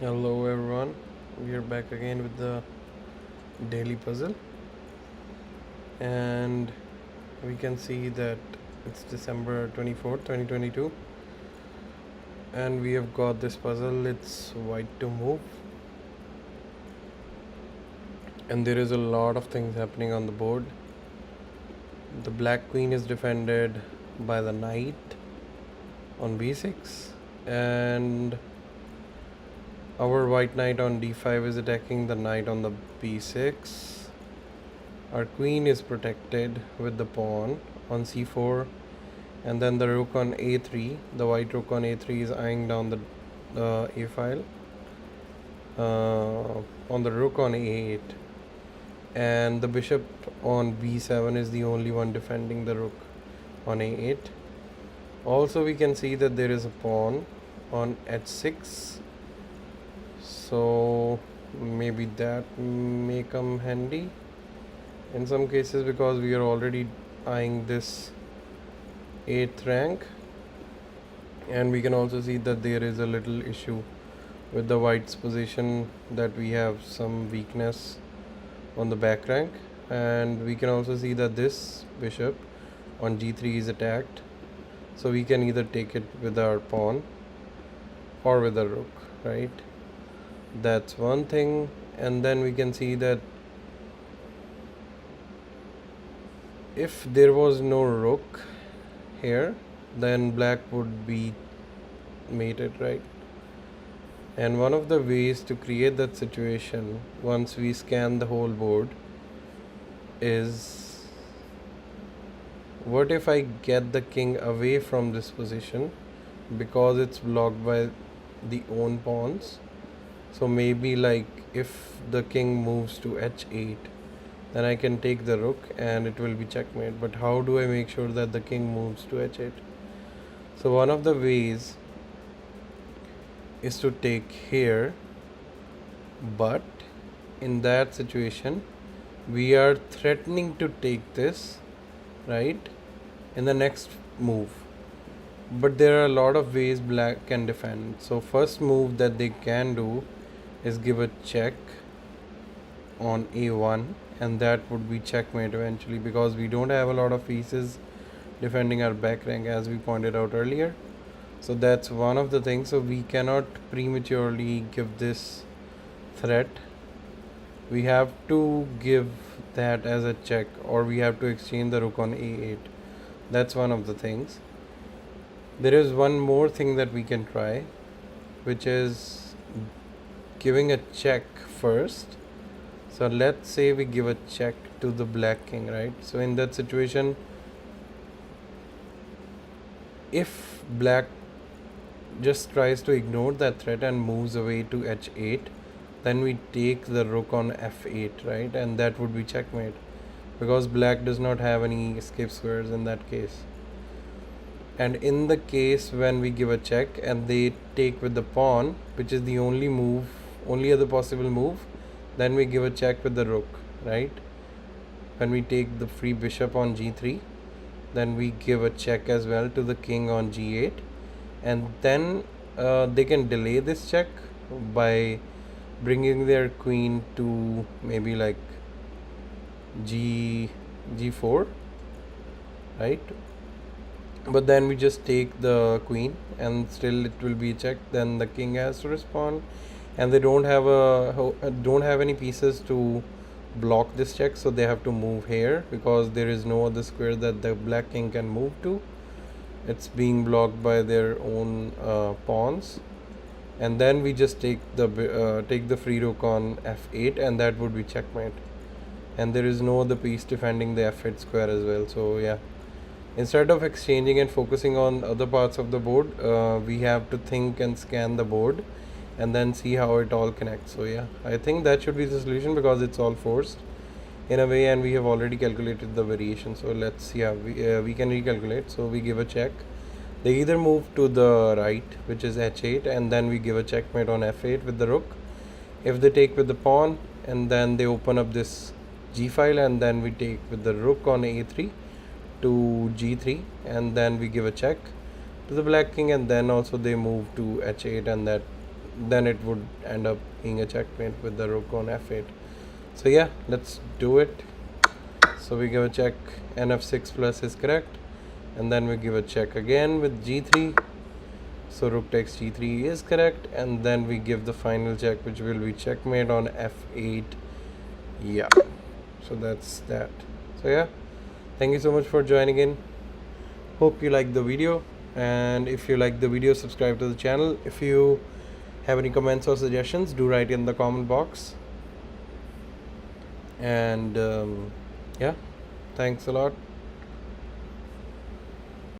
Hello everyone, we are back again with the daily puzzle, and we can see that it's December 24th, 2022, and we have got this puzzle. It's white to move, and there is a lot of things happening on the board. The black queen is defended by the knight on b6, and our white knight on d5 is attacking the knight on the b6. Our queen is protected with the pawn on c4, and then the rook on a3. The white rook on a3 is eyeing down the a file on the rook on a8, and the bishop on b7 is the only one defending the rook on a8. Also, we can see that there is a pawn on h6, so maybe that may come handy in some cases because we are already eyeing this 8th rank, and we can also see that there is a little issue with the white's position, that we have some weakness on the back rank, and we can also see that this bishop on g3 is attacked, so we can either take it with our pawn or with a rook, right? That's one thing. And then we can see that if there was no rook here, then black would be mated, right? And one of the ways to create that situation, once we scan the whole board, is what if I get the king away from this position because it's blocked by the own pawns. So maybe like if the king moves to h8, then I can take the rook and it will be checkmate. But how do I make sure that the king moves to h8? So one of the ways is to take here, but in that situation we are threatening to take this, right, in the next move. But there are a lot of ways black can defend. So first move that they can do is give a check on a1, and that would be checkmate eventually because we don't have a lot of pieces defending our back rank, as we pointed out earlier. So that's one of the things. So we cannot prematurely give this threat. We have to give that as a check, or we have to exchange the rook on a8. That's one of the things. There is one more thing that we can try, which is giving a check first. So let's say we give a check to the black king, right? So in that situation, if black just tries to ignore that threat and moves away to h8, then we take the rook on f8, right? And that would be checkmate because black does not have any escape squares in that case. And in the case when we give a check and they take with the pawn, which is the only other possible move, then we give a check with the rook, right? When we take the free bishop on g3, then we give a check as well to the king on g8, and then they can delay this check by bringing their queen to maybe like g4, right? But then we just take the queen and still it will be checked. Then the king has to respond, and they don't have any pieces to block this check, so they have to move here because there is no other square that the black king can move to. It's being blocked by their own pawns, and then we just take the free rook on f8, and that would be checkmate. And there is no other piece defending the f8 square as well. So yeah, instead of exchanging and focusing on other parts of the board, we have to think and scan the board and then see how it all connects. So yeah, I think that should be the solution because it's all forced in a way, and we have already calculated the variation. So let's see how we can recalculate. So we give a check. They either move to the right, which is h8, and then we give a checkmate on f8 with the rook. If they take with the pawn, and then they open up this g file, and then we take with the rook on a3 to g3, and then we give a check to the black king, and then also they move to h8, and that then it would end up being a checkmate with the rook on f8. So yeah, let's do it. So we give a check, nf6 plus is correct, and then we give a check again with g3. So rook takes g3 is correct, and then we give the final check, which will be checkmate on f8. Yeah, so that's that. So yeah, thank you so much for joining in. Hope you liked the video, and if you like the video, subscribe to the channel. If you have any comments or suggestions, do write in the comment box. And yeah, thanks a lot.